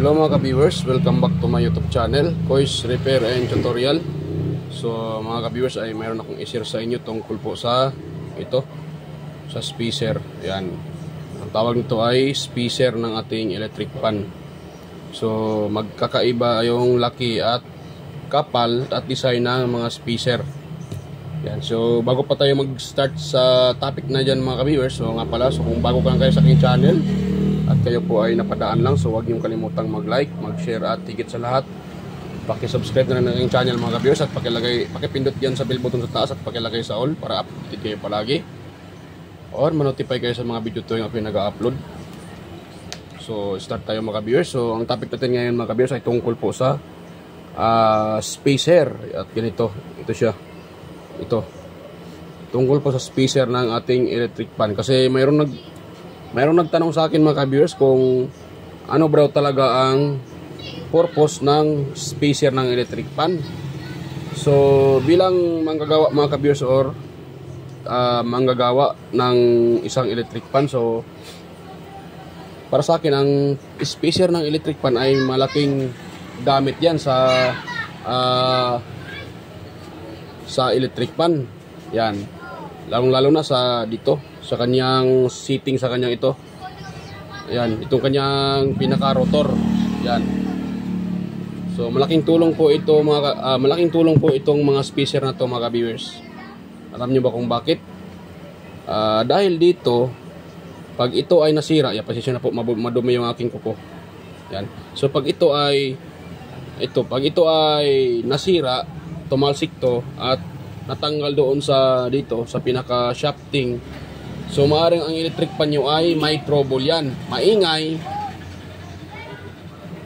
Hello mga ka-viewers, welcome back to my YouTube channel, Kois Repair and Tutorial. So mga ka-viewers, ay mayroon akong i-share sa inyo tungkol po sa ito, sa spacer. Yan, ang tawag nito ay spacer ng ating electric fan. So magkakaiba yung laki at kapal at design ng mga spacer. Yan, so bago pa tayo mag-start sa topic na dyan mga ka-viewers, so nga pala, so kung bago ka kayo sa aking channel at kayo po ay napadaan lang, so huwag niyong kalimutang mag-like, mag-share at higit sa lahat, paki-subscribe na rin ng aking channel mga ka-viewers at pakipindot dyan sa bell button sa taas at pakilagay sa all para updated kayo palagi or manotify kayo sa mga video tuwing ako yung nag-upload. So start tayo mga ka-viewers. So ang topic natin ngayon mga ka-viewers ay tungkol po sa spacer. At ganito, ito siya, ito tungkol po sa spacer ng ating electric fan. Kasi mayroong nagtanong sa akin mga ka-viewers kung ano bro talaga ang purpose ng spacer ng electric fan. So bilang manggagawa mga ka-viewers or manggagawa ng isang electric fan, so para sa akin ang spacer ng electric fan ay malaking gamit yan sa electric fan. Yan, lalong-lalo na sa dito, sa kanyang seating, sa kanyang ito. Yan, itong kanyang pinaka-rotor. Yan. So malaking tulong po ito malaking tulong po itong mga spacer na to mga viewers. Alam niyo ba kung bakit? Dahil dito, pag ito ay nasira, pasensya na po, madumi yung aking kuko. Yan. So pag ito ay nasira, tumalsik to at natanggal doon sa dito sa pinaka shafting, so maaaring ang electric fan nyo ay may trouble yan, maingay,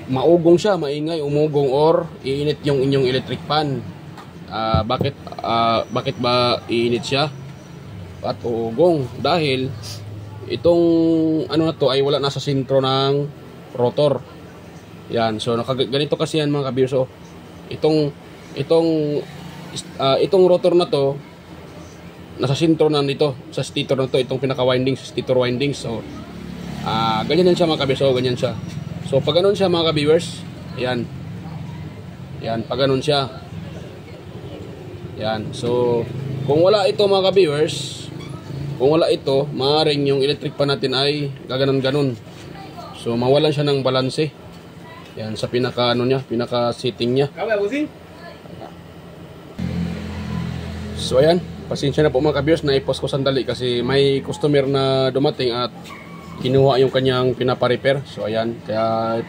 maugong siya, maingay, umugong or iinit yung inyong electric fan. Bakit ba iinit siya at uugong? Dahil itong ano na to ay wala na sa sentro ng rotor. Yan, so ganito kasi yan mga ka-viewers. So itong rotor na to nasa sentro na nito, sa stator na to, itong pinaka windings, stator windings. So ganyan siya mga ka-viewers. So ganyan siya. So pag ganun siya mga ka-viewers, yan, pag ganun siya, yan. So kung wala ito mga ka-viewers, kung wala ito, maaaring yung electric fan natin ay gaganon-ganon. So mawalan siya ng balanse. Yan, sa pinaka ano niya, pinaka setting niya. So ayan, pasensya na po mga ka-viewers na i-post ko sandali kasi may customer na dumating at kinuha yung kanyang pinapa-repair. So ayan, kaya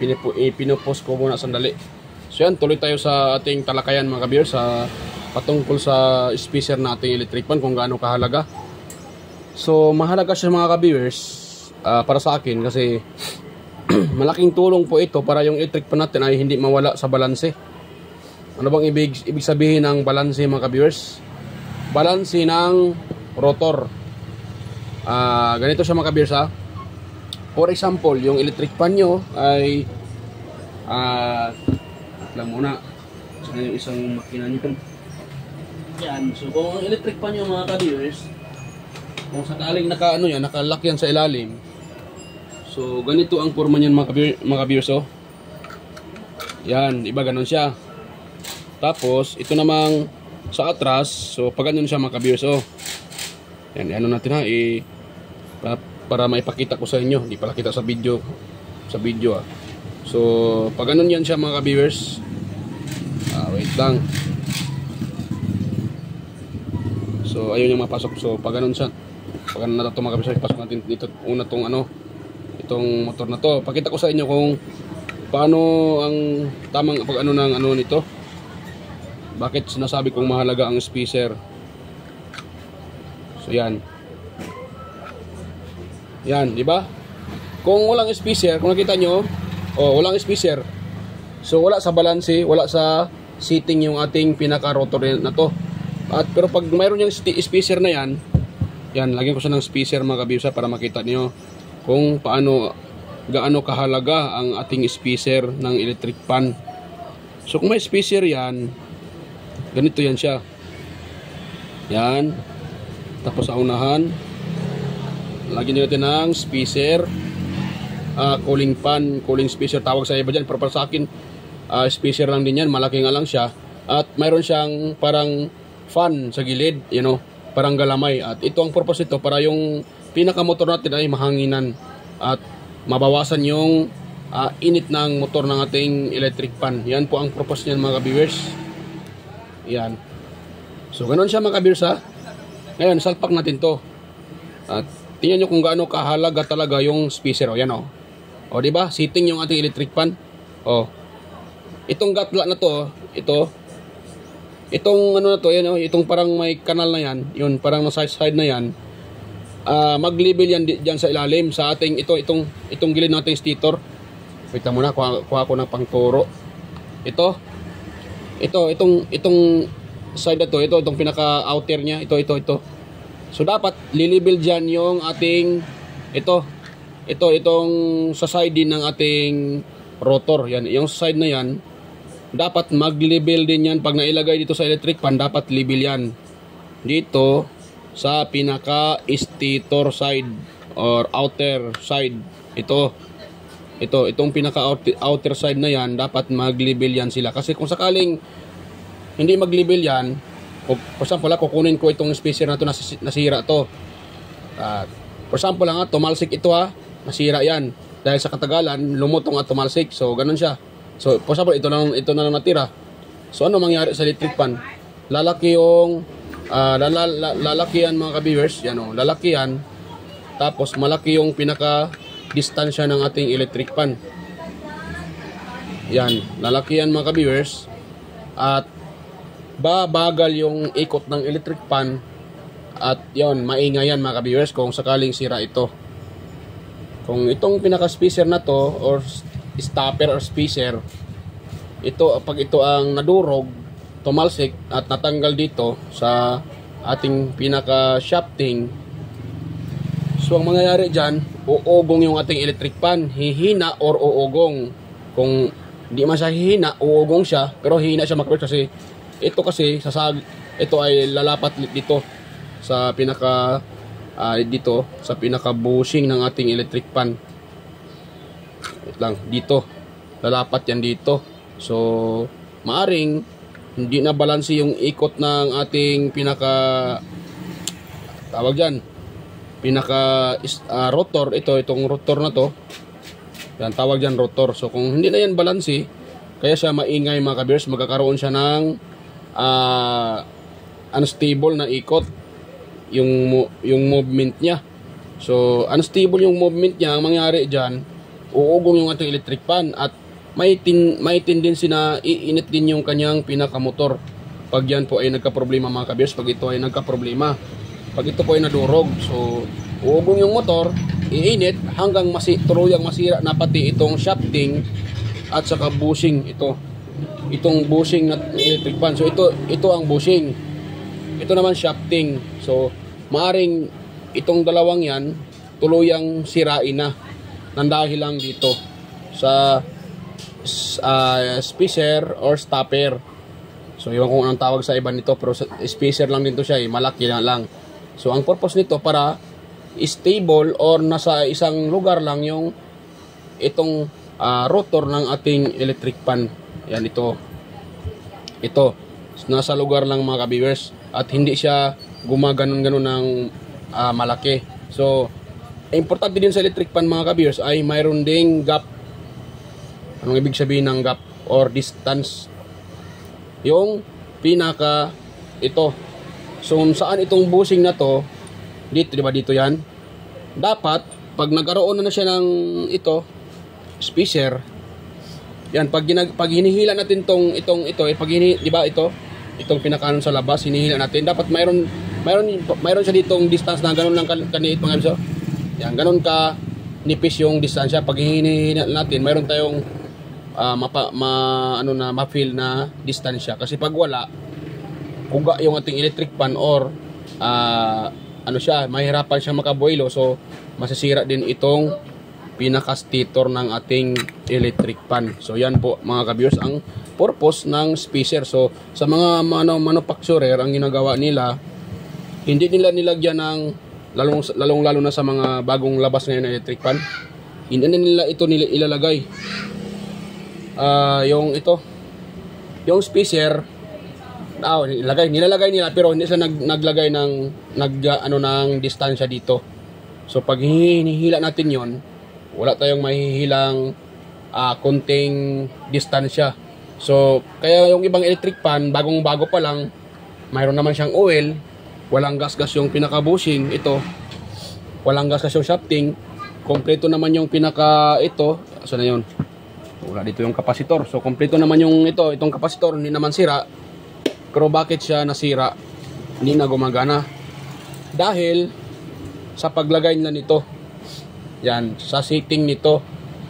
pinupost ko muna sandali. So ayan, tuloy tayo sa ating talakayan mga ka-viewers sa patungkol sa spacer na ating electric fan, kung gaano kahalaga. So mahalaga siya mga ka-viewers para sa akin kasi malaking tulong po ito para yung electric fan natin ay hindi mawala sa balanse. Ano bang ibig sabihin ng balanse mga ka-viewers? Balanse ng rotor. Ganito siya mga ka-viewers ha. For example, yung electric fan nyo ay lang muna. Saan yung isang makina nyo? Yan. So kung ang electric fan nyo mga ka-viewers, kung sakaling nakalock yan sa ilalim, so ganito ang forma niyan mga ka-viewers. Oh. Yan, iba ganon siya. Tapos ito namang sa atras, so pag ganun siya mga ka-viewers. Oh. Yan, ano natin ha, para maipakita ko sa inyo, hindi pala kita sa video ah. So pag ganun yan siya mga ka-viewers, wait lang. So ayun yung mapasok. So pag ganun siya, pag ganun na ito mga ka-viewers, ipasok natin dito una tong itong motor na to. Pakita ko sa inyo kung paano ang tamang pag ano ng ano nito. Bakit sinasabi kong mahalaga ang spacer. So yan. Yan, di ba? Kung walang spacer, kung nakita nyo, walang spacer. So wala sa balanse, wala sa seating yung ating pinaka-rotor na to. Pero pag mayroon yung spacer na yan, lagyan ko siya ng spacer mga ka-viewers para makita niyo kung gaano kahalaga ang ating spacer ng electric fan. So kung may spacer yan, ganito yan siya. Yan. Tapos sa unahan, lagyan natin ng spacer. cooling fan, cooling spacer tawag sa iba dyan, pero para sa akin spacer lang din yan, malaki nga lang siya. At mayroon siyang parang fan sa gilid, you know, parang galamay. At ito ang purpose nito, para yung pinakamotor natin ay mahanginan at mabawasan yung init ng motor ng ating electric fan. Yan po ang purpose niyan mga ka-viewers. Yan. So ganoon siya mga ka-viewers ha. Ngayon salpak natin to. At tingnan nyo kung gaano kahalaga talaga yung spacer. O yan o. O diba? Sitting yung ating electric fan. O. Itong gatla na to, itong ano na to, yan o, itong parang may kanal na yan, yun parang nasa side na yan. Mag-level yan diyan sa ilalim sa ating itong gilid ng ating stator. Wait lang muna, kuha ko ng pangturo. Itong side na to, itong pinaka outer niya, ito. So dapat lilibil diyan yung ating itong sa side din ng ating rotor. Yan, yung side na yan dapat mag-level din yan. Pag nailagay dito sa electric fan, dapat level yan dito sa pinaka stator side or outer side. Itong pinaka outer side na yan, dapat mag-level yan sila. Kasi kung sakaling hindi mag-level yan, for example, kukunin ko itong spacer na to, nasira to. For example lang tumalsik ito nasira yan. Dahil sa katagalan, lumutong at tumalsik. So, ganun siya. So, for example, ito na lang natira. So, ano mangyari sa electric fan? Lalaki yung lalaki yan mga ka-viewers. Yan o, lalaki yan. Tapos, malaki yung pinaka-distansya ng ating electric fan. Yan, lalaki yan mga ka-viewers. At, babagal yung ikot ng electric fan. At, yon maingay yan mga ka-viewers kung sakaling sira ito. Kung itong pinaka-spacer na to, or stopper or spacer, pag ito ang nadurog, tumalsik at natanggal dito sa ating pinaka shafting, so ang mangyayari dyan, uugong yung ating electric fan, hihina or uugong. Kung hindi man siya hihina, uugong siya, pero hihina siya makapit kasi ito ay lalapat dito sa pinaka dito sa pinaka bushing ng ating electric fan. Lang dito, lalapat yan dito. So maaring hindi na balanse yung ikot ng ating pinaka tawag dyan, pinaka rotor. Itong rotor na to, yan tawag dyan rotor. So kung hindi na yan balanse, kaya siya maingay mga ka-viewers, magkakaroon siya ng unstable na ikot yung movement niya. So unstable yung movement niya, ang mangyari dyan, uugong yung ating electric fan at may tendency na iinit din yung kanyang pinakamotor pag yan po ay nagka-problema mga ka-viewers. Pag ito ay nagka-problema, pag ito po ay nadurog, so uugong yung motor, iinit hanggang tuluyang masira na pati itong shafting at saka bushing. Itong bushing na electric fan. So ito ang bushing, ito naman shafting. So maaring itong dalawang yan tuluyang sirain na nandahil lang dito sa spacer or stopper. So iwan kung anong tawag sa iba nito, pero spacer lang din to siya, malaki na lang. So ang purpose nito para stable or nasa isang lugar lang yung itong rotor ng ating electric fan. Yan, ito nasa lugar lang mga ka-viewers at hindi siya gumaganon-ganon ng malaki. So importante din sa electric fan mga ka-viewers ay mayroon ding gap. Anong ibig sabihin ng gap or distance? Yung pinaka so saan itong bushing na to, dito, diba dito yan, dapat pag nagkaroon na siya ng spacer, yan, pag hinihila natin diba itong pinakanon sa labas, hinihila natin, dapat mayroon siya ditong distance na ganun lang kaniit mga kabso. Yan, ganun ka nipis yung distansya. Pag hinihila natin, mayroon tayong ma-feel na distansya. Kasi pag wala, kuga yung ating electric fan or mahirapan siya makaboilo. So masisira din itong pinaka-stator ng ating electric fan. So yan po mga ka-viewers ang purpose ng spacer. So sa mga manufacturer, ang ginagawa nila, hindi nila nilagyan ng lalong-lalo na sa mga bagong labas ngayon na electric fan, hindi na nila ito ilalagay. Yung spacer, nilalagay nila pero hindi sila naglagay ng distansya dito. So pag hinihila natin yon, wala tayong mahihilang konting distansya. So kaya yung ibang electric pan, bagong-bago pa lang, mayroon naman siyang oil, walang gas-gas yung pinaka-bushing, ito walang gas-gas yung shafting, kompleto naman yung saan na yun? Wala dito yung kapasitor. So kompleto naman yung itong kapasitor, hindi naman sira. Pero bakit siya nasira? Hindi na gumagana. Dahil sa paglagay nila nito. Yan, sa setting nito.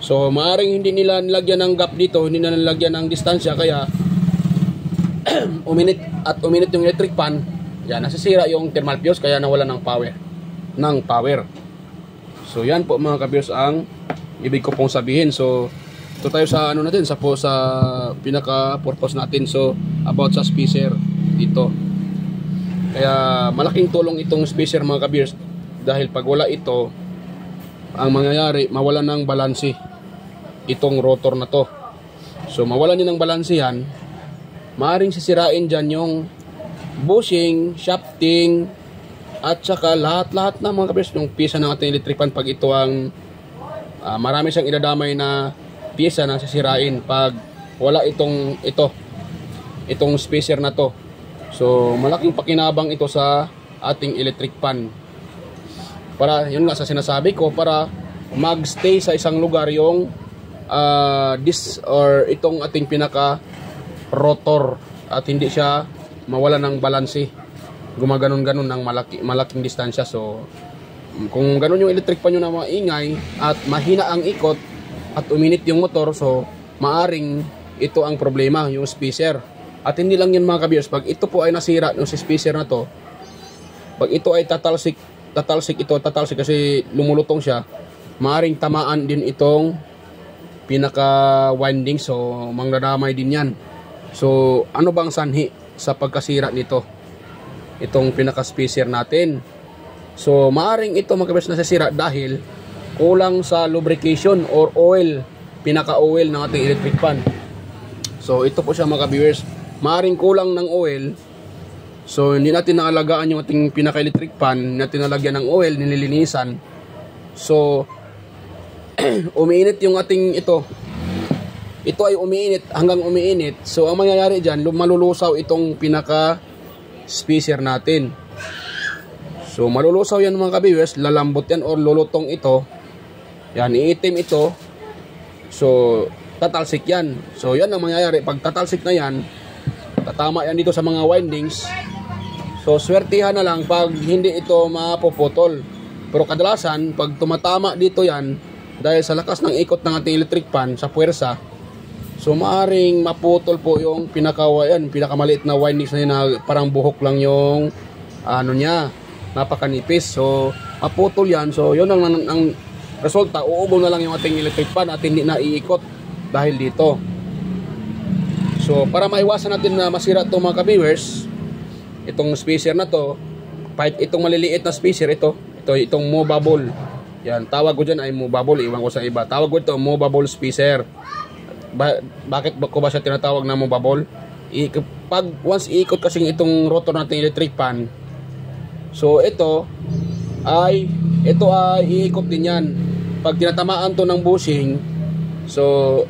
So maaaring hindi nila nilagyan ng gap dito, hindi na nilagyan ng distansya, kaya uminit yung electric pan. Yan, nasisira yung thermal fuse, kaya nawala ng power. So yan po mga ka-viewers ang ibig ko pong sabihin. So ito tayo sa sa pinaka purpose natin, so about sa spacer dito. Kaya malaking tulong itong spacer mga ka-viewers, dahil pag wala ito, ang mangyayari, mawalan ng balanse itong rotor na to. So mawalan din ng balanse yan, maaring sisirain dyan yung bushing, shafting, at saka lahat na mga ka-viewers ng piyesa ng ating electric pan. Pag ito ang marami siyang idadamay na piyesa na sisirain pag wala itong spacer na to. So malaking pakinabang ito sa ating electric pan. Para yun nga sa sinasabi ko, para magstay sa isang lugar yung itong ating pinaka rotor, at hindi siya mawala ng balanse, gumaganon-ganon ng malaking distansya. So kung ganon yung electric pan nyo na maingay at mahina ang ikot at uminit yung motor, so maaring ito ang problema, yung spacer. At hindi lang yan mga ka-viewers, pag ito po ay nasira yung spacer na to, pag ito ay tatalsik kasi lumulutong siya, maaring tamaan din itong pinaka winding, so mangdadamay din yan. So ano bang sanhi sa pagkasira nito, itong pinaka spacer natin? So maaring ito mga ka-viewers nasisira dahil kulang sa lubrication or oil, pinaka oil ng ating electric pan. So ito po siya mga ka-viewers, maaring kulang ng oil. So hindi natin naalagaan yung ating pinaka electric pan, hindi natin nalagyan ng oil, nililinisan. So umiinit yung ating ito ay umiinit hanggang umiinit. So ang mangyayari dyan, malulusaw itong pinaka spacer natin. So malulusaw yan mga ka-viewers, lalambot yan or lulutong ito. Yan, iitim ito. So tatalsik yan. So yan ang mangyayari, pag tatalsik na yan, tatama yan dito sa mga windings. So swertihan na lang pag hindi ito mapuputol. Pero kadalasan pag tumatama dito yan, dahil sa lakas ng ikot ng ating electric pan sa puwersa, so maaring maputol po yung pinakamaliit na windings na yun, na parang buhok lang yung napakanipis. So maputol yan. So yun ang resulta, uubong na lang yung ating electric pan at hindi na iikot dahil dito. So para maiwasan natin na masira itong mga ka-viewers, itong spacer na to, itong maliliit na spacer, itong movable. Yan, tawag ko dyan ay movable, iwan ko sa iba. Tawag ko ito movable spacer. Bakit ko ba siya tinatawag na movable? Pag once iikot kasing itong rotor natin electric pan, so ito ay iikot din yan. Pag tinatamaan to ng bushing, so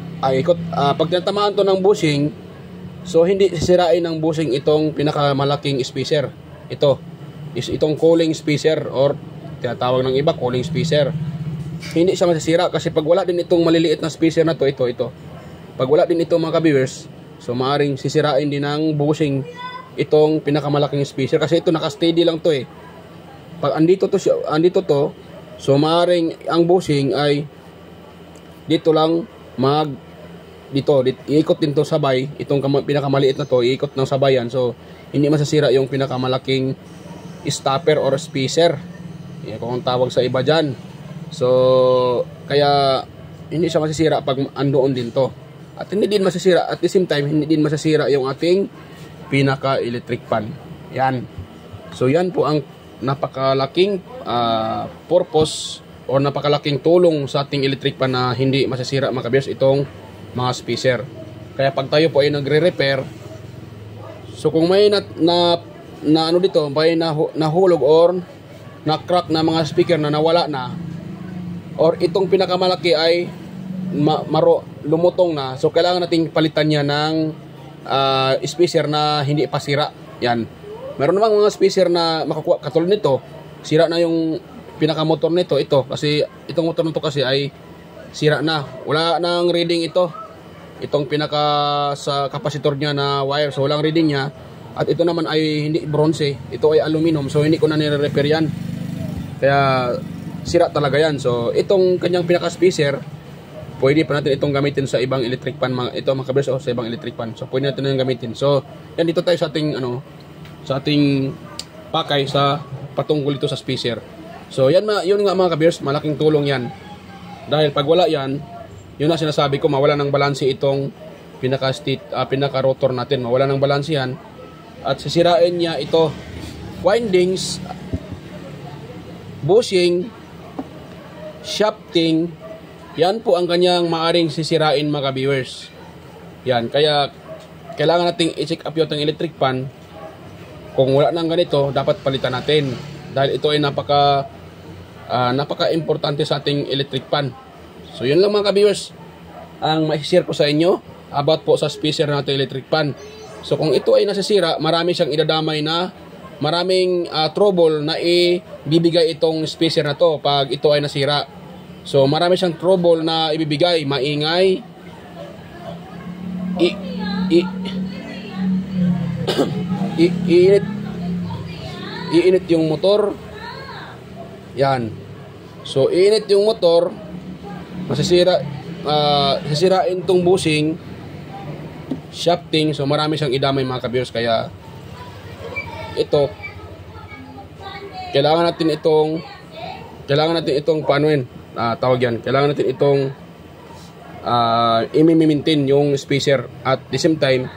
pag tinatamaan to ng bushing, so hindi sisirain ng bushing itong pinakamalaking spacer. Itong cooling spacer, or tinatawag ng iba cooling spacer. Hindi siya masisira kasi pag wala din itong maliliit na spacer na to, ito. Pag wala din ito mga ka-viewers, so maaring sisirain din ng bushing itong pinakamalaking spacer kasi ito naka-steady lang to eh. Pag andito to, so maaring ang bushing ay dito lang dito iikot din to sabay, itong pinakamaliit na to iikot ng sabayan. So hindi masasira yung pinakamalaking stopper or spacer, yan kung tawag sa iba dyan. So kaya hindi siya masisira pag andoon din to, at hindi din masisira, at the same time hindi din masisira yung ating pinaka electric pan. Yan. So yan po ang napakalaking purpose o napakalaking tulong sa ating electric pan na hindi masisira mga ka-viewers itong mga spacer. Kaya pag tayo po ay nagre-repair, so kung may na ano dito, may nahulog or na-crack na mga speaker na nawala na, or itong pinakamalaki ay lumutong na, so kailangan nating palitan niya ng spacer na hindi pa sira. Yan. Meron namang mga spacer na makakuha katulad nito, sira na yung pinakamotor nito, ito kasi itong motor nito kasi ay sira na. Wala nang reading ito. Itong pinaka sa kapasitor niya na wire, so walang reading niya. At ito naman ay hindi bronze, ito ay aluminum, so hindi ko na nire-repair yan. Kaya sira talaga yan. So itong kanyang pinaka spacer, pwede pa natin itong gamitin sa ibang electric pan, ito mga ka-viewers, sa ibang electric pan. So pwede natin yung gamitin. So yan, dito tayo sa ating sa ating pakay sa patungkol ito sa spacer. So yan yun nga mga ka-viewers, malaking tulong yan. Dahil pag wala yan, yun na sinasabi ko, mawala ng balanse itong pinaka rotor natin, mawala ng balanse yan. At sisirain niya ito, windings, bushing, shafting. Yan po ang kanyang maaring sisirain mga ka-viewers. Yan, kaya kailangan nating i-check up yung electric pan. Kung wala nang ganito, dapat palitan natin. Dahil ito ay napaka-importante sa ating electric pan. So yun lang mga ka-viewers ang ma-share ko sa inyo about po sa spacer ng ating electric pan. So kung ito ay nasisira, marami siyang idadamay na maraming trouble na ibibigay itong spacer na to pag ito ay nasira. So marami siyang trouble na ibibigay, maingay, iinit yung motor. Yan. So iinit yung motor, sisirain tong bushing, shafting. So marami siyang idamay mga ka-viewers. Kaya ito, kailangan natin itong panuin, tawag yan, kailangan natin itong i-maintain yung spacer at the same time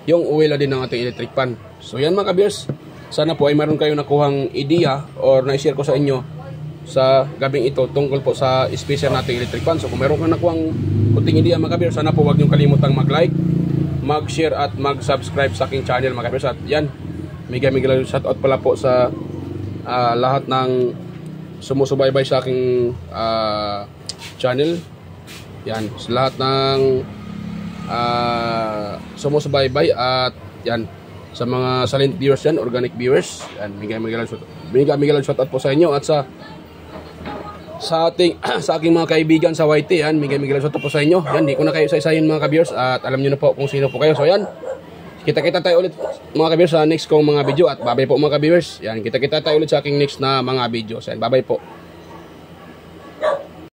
yung oil din ng ating electric pan. So yan mga ka-viewers, sana po ay meron kayong nakuhang idea or na-share ko sa inyo sa gabing ito tungkol po sa spacer nating electric pan. So kung meron kang nakuhang kunting idea mga ka-viewers, sana po huwag niyong kalimutang mag-like, mag-share at mag-subscribe sa aking channel mga ka-viewers. At yan, mega shoutout pala po sa lahat ng sumusubaybay sa aking channel. Yan, sa lahat ng sumusubaybay at yan, sa mga silent viewers yan, organic viewers. Yan, mega shoutout po sa inyo at sa aking mga kaibigan sa YT. Yan, mega shoutout po sa inyo. Yan, di ko na kayo isa-isahin mga ka-viewers at alam niyo na po kung sino po kayo. So yan, kita-kita tayo ulit mga ka-viewers sa next kong mga video at babay po mga ka-viewers. Yan, kita-kita tayo ulit sa aking next na mga video. So yan, babay po.